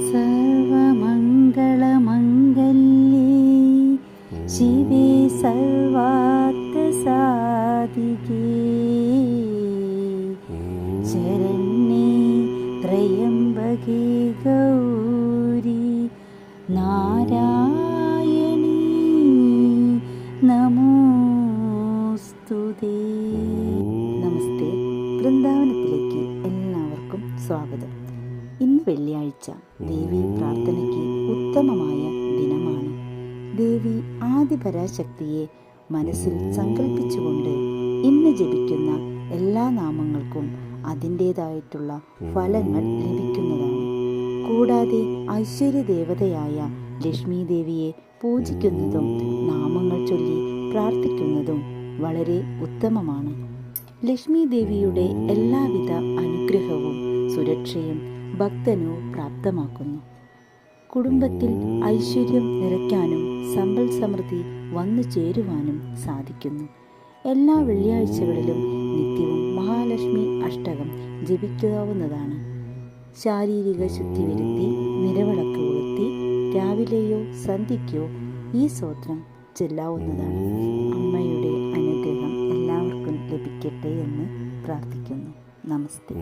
സർവമംഗളമംഗല്യേ ശിവേ സർവാർത്ഥസാധികേ ശരണ്യേ ത്രയംബകേ ഗൗരി നാരായണീ നമോസ്തുതേ. നമസ്തേ. വൃന്ദാവനത്തിലേക്ക് എല്ലാവർക്കും സ്വാഗതം. ഇന്ന് വെള്ളിയാഴ്ച ദേവി പ്രാർത്ഥനയ്ക്ക് ഉത്തമമായ ദിനമാണ്. ദേവി ആദിപരാശക്തിയെ മനസ്സിൽ സങ്കല്പിച്ചുകൊണ്ട് ഇന്ന് ജപിക്കുന്ന എല്ലാ നാമങ്ങൾക്കും അതിൻ്റേതായിട്ടുള്ള ഫലങ്ങൾ ലഭിക്കുന്നതാണ്. കൂടാതെ ഐശ്വര്യദേവതയായ ലക്ഷ്മി ദേവിയെ പൂജിക്കുന്നതും നാമങ്ങൾ ചൊല്ലി പ്രാർത്ഥിക്കുന്നതും വളരെ ഉത്തമമാണ്. ലക്ഷ്മി ദേവിയുടെ എല്ലാവിധ അനുഗ്രഹവും സുരക്ഷയും ഭക്തനു പ്രാപ്തമാക്കുന്നു. കുടുംബത്തിൽ ഐശ്വര്യം നിറയ്ക്കാനും സമ്പൽ സമൃദ്ധി വന്നു ചേരുവാനും സാധിക്കുന്നു. എല്ലാ വെള്ളിയാഴ്ചകളിലും നിത്യവും മഹാലക്ഷ്മി അഷ്ടകം ജപിക്കാവുന്നതാണ്. ശാരീരിക ശുദ്ധി വരുത്തി നിലവിളക്ക് കൊളുത്തി രാവിലെയോ സന്ധ്യയ്ക്കോ ഈ സ്തോത്രം ചൊല്ലാവുന്നതാണ്. അമ്മയുടെ അനുഗ്രഹം എല്ലാവർക്കും ലഭിക്കട്ടെ എന്ന് പ്രാർത്ഥിക്കുന്നു. നമസ്തേ.